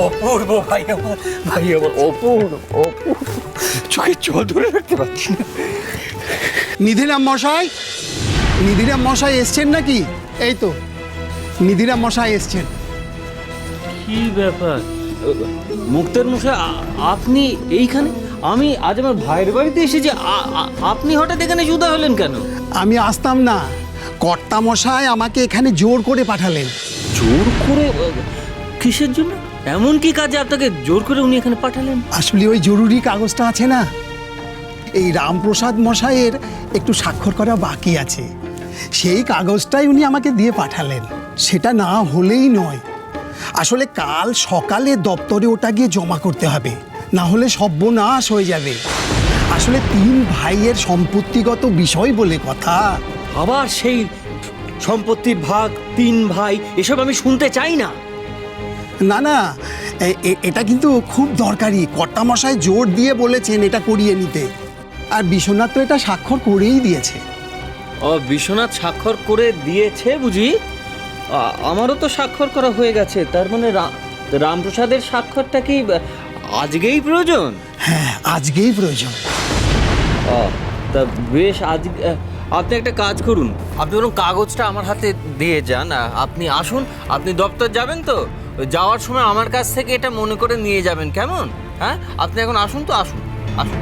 অপূর্ব ভাই আমার, অপূর্ব অপূর্ব, চোখে জল ধরে রাখতে পারছি না। নিধিরাম মশাই, নিধিরাম মশাই এসছেন নাকি? এই তো নিধিরাম মশাই এসছেন। কি ব্যাপার মুক্তার মশাই, আপনি এইখানে? আমি আজ আমার ভাইয়ের বাড়িতে এসেছি, আপনি হঠাৎ এখানে জুদা হলেন কেন? আমি আসতাম না, কর্তা মশাই আমাকে এখানে জোর করে পাঠালেন। জোর করে? কিসের জন্য? এমন কি কাজে আপনাকে জোর করে উনি এখানে পাঠালেন? আসলে ওই জরুরি কাগজটা আছে না, এই রামপ্রসাদ মশাইয়ের একটু স্বাক্ষর করা বাকি আছে, সেই কাগজটাই উনি আমাকে দিয়ে পাঠালেন। সেটা না হলেই নয়, আসলে কাল সকালে দপ্তরে ওটা গিয়ে জমা করতে হবে, না হলে সর্বনাশ হয়ে যাবে। আসলে 3 ভাইয়ের সম্পত্তিগত বিষয় বলে কথা। আবার সেই সম্পত্তির ভাগ, 3 ভাই, এসব আমি শুনতে চাই না। না না, এটা কিন্তু খুব দরকারি, কর্তামশাই জোর দিয়ে বলেছেন এটা করিয়ে নিতে। আর বিশ্বনাথ তো এটা স্বাক্ষর করেই দিয়েছে। ও, বিশ্বনাথ স্বাক্ষর করে দিয়েছে বুঝি? আমারও তো স্বাক্ষর করা হয়ে গেছে। তার মানে রামপ্রসাদের স্বাক্ষরটা কি আজকেই প্রয়োজন? হ্যাঁ, আজকেই প্রয়োজন। তা বেশ, আজ আপনি একটা কাজ করুন, আপনি বরং কাগজটা আমার হাতে দিয়ে যান। আপনি আসুন, আপনি দপ্তর যাবেন তো, যাওয়ার সময় আমার কাছ থেকে এটা মনে করে নিয়ে যাবেন, কেমন? হ্যাঁ, আপনি এখন আসুন তো, আসুন আসুন।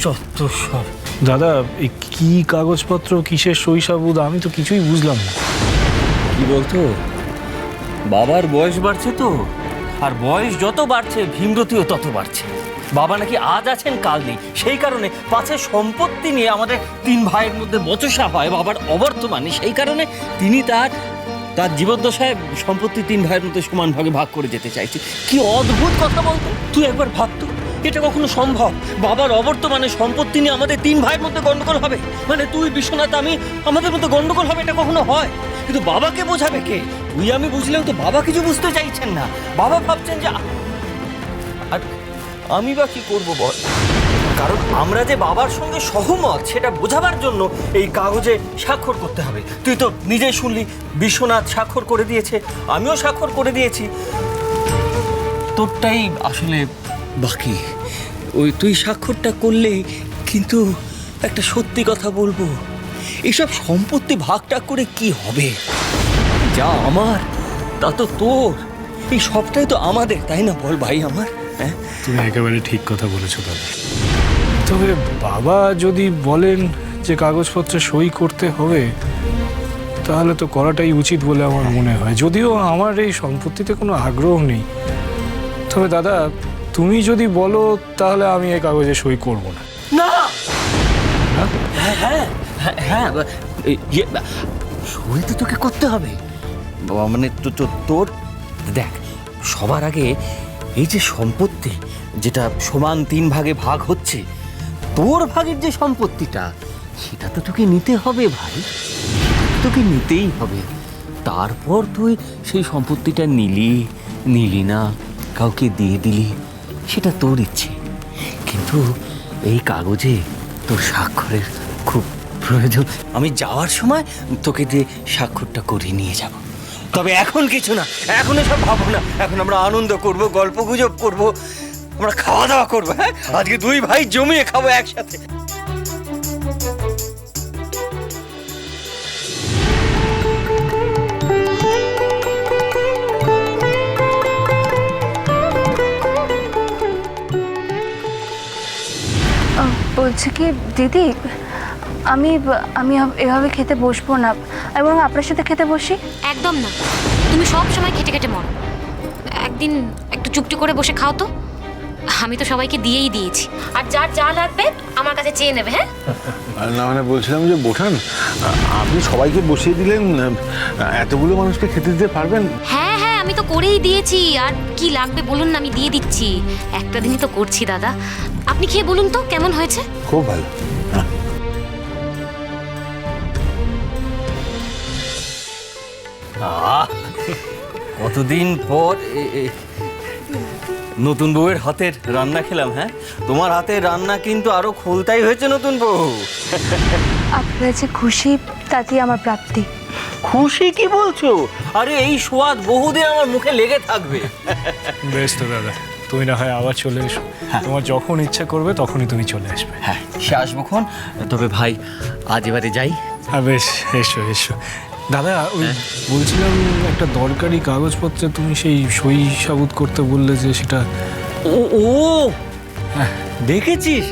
যত সব। দাদা, এই কি কাগজপত্র, কিসের সই সাবুদ, আমি তো কিছুই বুঝলাম না। কি বলতো, বাবার বয়স বাড়ছে তো, আর বয়স যত বাড়ছে ভীমরতিও তত বাড়ছে। বাবা নাকি আজ আছেন কাল নেই, সেই কারণে পাছে সম্পত্তি নিয়ে আমাদের 3 ভাইয়ের মধ্যে বচসা হয় বাবার অবর্তমানে। সেই কারণে তিনি তার জীবদ্দশায় সম্পত্তি 3 ভাইয়ের মধ্যে সমান ভাগে ভাগ করে যেতে চাইছে। কি অদ্ভুত কথা বলতো, তুই একবার ভাবতো এটা কখনো সম্ভব? বাবার অবর্তমানে সম্পত্তি নিয়ে আমাদের 3 ভাইয়ের মধ্যে গন্ডগোল হবে, মানে তুই, বিশ্বনাথ, আমি, আমাদের মধ্যে গন্ডগোল হবে, এটা কখনো হয়? কিন্তু বাবাকে বোঝাবে কে? তুই আমি বুঝলেও তো বাবা কিছু বুঝতে চাইছেন না। বাবা ভাবছেন যে, আর আমি বা কি করবো বল? কারণ আমরা যে বাবার সঙ্গে সহমত সেটা বোঝাবার জন্য এই কাগজে স্বাক্ষর করতে হবে। তুই তো নিজেই শুনলি, বিশ্বনাথ স্বাক্ষর করে দিয়েছে, আমিও স্বাক্ষর করে দিয়েছি। তোরটাই আসলে বাকি। ওই তুই স্বাক্ষরটা করলেই কিন্তু একটা সত্যি কথা বলবো, এসব সম্পত্তি ভাগটা করে কি হবে? যা আমার তা তো তোর, এই সবটাই তো আমাদের, তাই না বল ভাই আমার? হ্যাঁ, তুমি একেবারে ঠিক কথা বলেছো দাদা। তবে বাবা যদি বলেন যে কাগজপত্রে সই করতে হবে, তাহলে তো করাটাই উচিত বলে আমার মনে হয়। যদিও আমার এই সম্পত্তিতে কোনো আগ্রহ নেই, তবে দাদা তুমি যদি বলো তাহলে আমি এই কাগজে সই করব না। না, হ্যাঁ হ্যাঁ হ্যাঁ, সই তো তোকে করতে হবে। মানে তোর দেখ, সবার আগে এই যে সম্পত্তি যেটা সমান 3 ভাগে ভাগ হচ্ছে, তোর ভাগের যে সম্পত্তিটা সেটা তো তোকে নিতে হবে ভাই, তোকে নিতেই হবে। তারপর তুই সেই সম্পত্তিটা নিলি না, কাউকে দিয়ে দিলি, সেটা তোর ইচ্ছে। কিন্তু এই কাগজে তোর স্বাক্ষরের খুব প্রয়োজন। আমি যাওয়ার সময় তোকে দিয়ে স্বাক্ষরটা করিয়ে নিয়ে যাব। তবে এখন কিছু না, এখন এসব ভাবো না। এখন আমরা আনন্দ করব, গল্প গুজব করব, আমরা খাওয়া দাওয়া করবো। হ্যাঁ, আজকে 2 ভাই জমিয়ে খাবো একসাথে। বলছি কি দিদি, আমি এভাবে খেতে বসবো না, এবং আপনার সাথে খেতে বসি। একদম না, তুমি সব সময় খেটে খেটে মরো। একদিন একটু চুপটি করে বসে খাও তো। আমি তো সবাইকে দিয়েই দিয়েছি, আর যার যা লাগবে আমার কাছে চেয়ে নেবে। হ্যাঁ না, মানে বলছিলাম যে বোঠান, আপনি সবাইকে বসিয়ে দিলেন, এতগুলো মানুষকে খেতে দিতে পারবেন? হ্যাঁ হ্যাঁ, আমি তো করেই দিয়েছি। আর কি লাগবে বলুন না, আমি দিয়ে দিচ্ছি। একটা দিনই তো করছি দাদা, আপনি খেয়ে বলুন তো কেমন হয়েছে। খুব ভালো। কতদিন পর নতুন বউয়ের হাতের রান্না খেলাম। হ্যাঁ, তোমার হাতের রান্না কিন্তু আরো খোলতাই হয়েছে নতুন বউ। আপনারা যে খুশি তাতেই আমার প্রাপ্তি। খুশি কি বলছো? আরে এই স্বাদ বহুদিন আমার মুখে লেগে থাকবে। বেশ তো দাদা, তুমি না হয় আবার চলে এসো। তোমার যখন ইচ্ছা করবে তখনই তুমি চলে আসবে। হ্যাঁ, সে আসবোক্ষণ। তবে ভাই আজ এবারে যাই। হ্যাঁ বেশ, এসো এসো। দাদা ওই বলছিলাম একটা দরকারি কাগজপত্রে তুমি সেই সই সাবুত করতে বললে যে সেটা। ও ও দেখেছিস?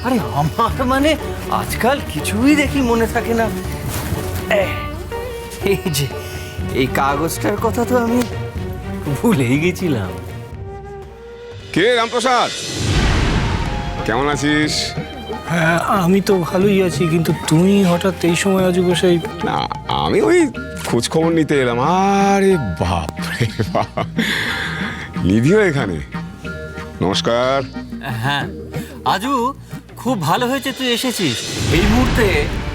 আরে আমার মানে আজকাল কিছুই দেখি মনে থাকে না। এই যে এই কাগজটার কথা তো আমি ভুলেই গেছিলাম। কে রামপ্রসাদ, কেমন আছিস? হ্যাঁ আমি তো ভালোই আছি, কিন্তু তুমি হঠাৎ এই সময় আজ বসে। না, আমি ওই খোঁজ খবর নিতে এলাম। আরে বাপ রে বাপ, নিধিও এখানে। নমস্কার। হ্যাঁ আজু, খুব ভালো হয়েছে তুই এসেছিস। এই মুহূর্তে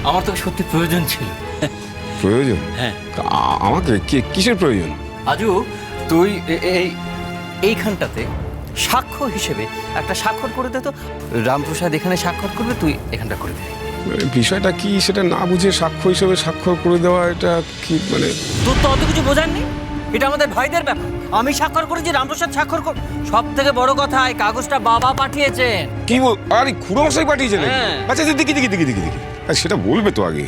আমার তো সত্যি প্রয়োজন ছিল। প্রয়োজন? হ্যাঁ। আমাকে কিসের প্রয়োজন? আজু, তুই এইখানটাতে সাক্ষ্য হিসেবে একটা স্বাক্ষর করে দে তো। রামপ্রসাদ এখানে স্বাক্ষর করবে, তুই এখানটা করে দে। বিষয়টা কি সেটা না বুঝে সাক্ষ্য হিসেবে স্বাক্ষর করে দেওয়া, এটা কি মানে? তোর তো অত কিছু বোঝার নেই, এটা আমাদের ভাইদের ব্যাপার। আমি স্বাক্ষর করেছি, রামপ্রসাদ স্বাক্ষর কর। সব থেকে বড় কথা, এই কাগজটা বাবা পাঠিয়েছেন। কি বল? আরে খুড়ো মশাই পাঠিয়েছেন? হ্যাঁ। আচ্ছা দেখি দেখি দেখি দেখি দেখি। আরে সেটা বলবে তো আগে।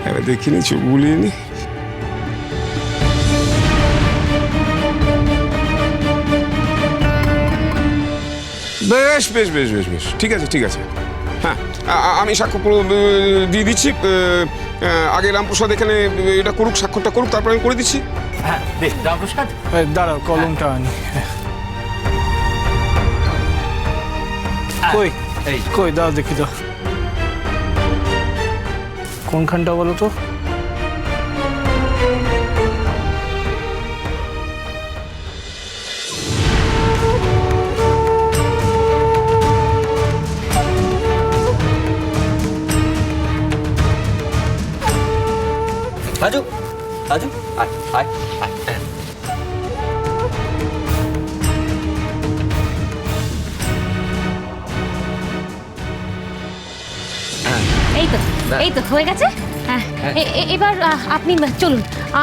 এবার দেখিনি, চোখ বুলিয়ে নি। বেশ বেশ বেশ বেশ বেশ, ঠিক আছে ঠিক আছে। হ্যাঁ, আমি স্বাক্ষর দিয়ে দিচ্ছি। আগে রামপ্রসাদ এখানে এটা করুক, স্বাক্ষরটা করুক, তারপর আমি করে দিচ্ছি। হ্যাঁ দেখ রামপ্রসাদ। দাঁড়াও, কলমটা আনি। কই এই কই দাও দেখি তো, কোনখানটা বলো তো? আজু, আজু আয় আয় আয়। এই তো হয়ে গেছে। হ্যাঁ, এবার আপনি চলুন,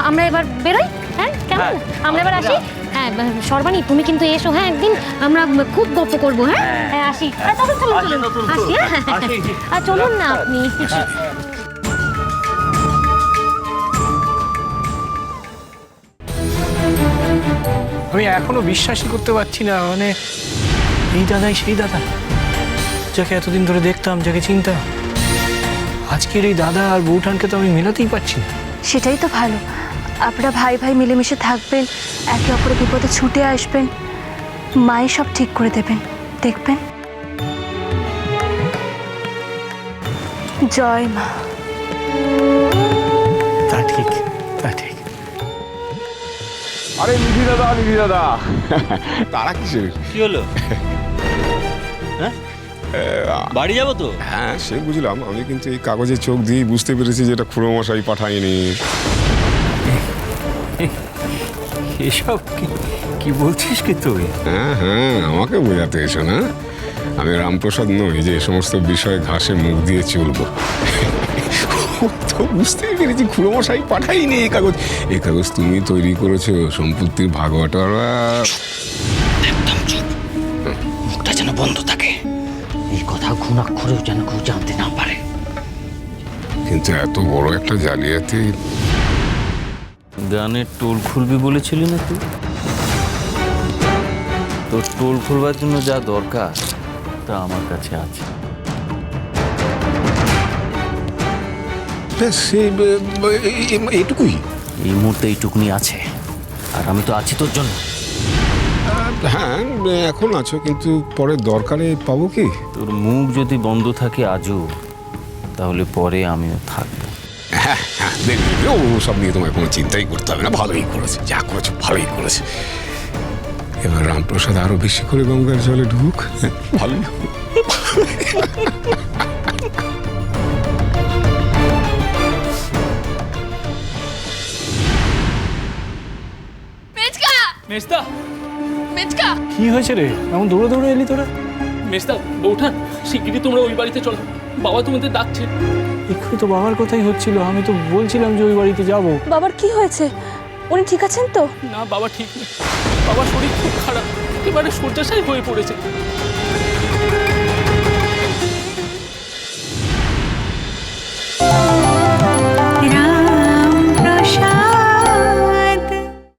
আমরা এবার বেরোই। হ্যাঁ কেমন? হ্যাঁ, আমরা এবার আসি। হ্যাঁ সর্বাণী, তুমি কিন্তু এসো। হ্যাঁ একদিন আমরা খুব গল্প করবো। হ্যাঁ হ্যাঁ আসি। চলুন চলুন চলুন, আসি। হ্যাঁ চলুন না আপনি। আমি এখনো বিশ্বাসই করতে পারছি না, মানে এই দাদাই সেই দাদা যাকে এতদিন ধরে দেখতাম, যাকে চিনতাম। আজকের এই দাদা আর বউঠানকে তো আমি মেলাতেই পারছি না। সেটাই তো ভালো, আপনারা ভাই ভাই মিলেমিশে থাকবেন, একে অপরের বিপদে ছুটে আসবেন, মাই সব ঠিক করে দেবেন, দেখবেন। জয় মা। তা ঠিক, তা ঠিক। আরে নিধি দাদা, নিধি দাদা, তারা কিসের? কি হলো? হ্যাঁ বাড়ি যাবো তো। হ্যাঁ সে বুঝলাম, আমি কিন্তু এই কাগজে চোখ দিয়ে বুঝতে পেরেছি যে এটা খুড়ো মশাই পাঠায়নি। এসব কি বলছিস কি তুই? হ্যাঁ হ্যাঁ, আমাকে বোঝাতে এসো না। আমি রামপ্রসাদ নই যে এ সমস্ত বিষয়ে ঘাসে মুখ দিয়ে চলবো। তো বুঝতেই পেরেছি খুড়ো মশাই পাঠায়নি এই কাগজ। এই কাগজ তুমি তৈরি করেছো, সম্পত্তির ভাগ বাটোয়ারা। একদম চুপ, মুখটা যেন বন্ধ থাকে। এই কথা ঘুণাক্ষরেও যেন কেউ জানতে না পারে। কিন্তু এত বড় একটা জালিয়াতি। গানের টোল খুলবি বলেছিলি না তুই? তোর টোল খুলবার জন্য যা দরকার তা আমার কাছে আছে। ব্যাস এইটুকুই? এই মুহূর্তে এইটুকুনি আছে, আর আমি তো আছি তোর জন্য। হ্যাঁ এখন আছো, কিন্তু পরে দরকারে পাবো কি? তোর মুখ যদি বন্ধ থাকে আজও, তাহলে পরে আমিও থাকবো। হ্যাঁ হ্যাঁ দেখবি, ও সব নিয়ে তোমায় কোনো চিন্তাই করতে হবে না। ভালোই করেছে, যা করেছে ভালোই করেছে। এবার রামপ্রসাদ আরো বেশি করে গঙ্গার জলে ঢুক, ভালোই হবে। মেজদা, কি হয়েছে রে, এমন দৌড়ে দৌড়ে এলি তোরা? মেজদা, বউঠান, শিগগিরই তোমরা ওই বাড়িতে চলো। বাবা তোমাদের ডাকছে। একটু তো বাবার কথাই হচ্ছিল, আমি তো বলছিলাম যে ওই বাড়িতে যাব। বাবার কি হয়েছে? উনি ঠিক আছেন তো? না বাবা ঠিক নেই, বাবার শরীর খুব খারাপ, একেবারে শয্যাশায়ী হয়ে পড়েছে।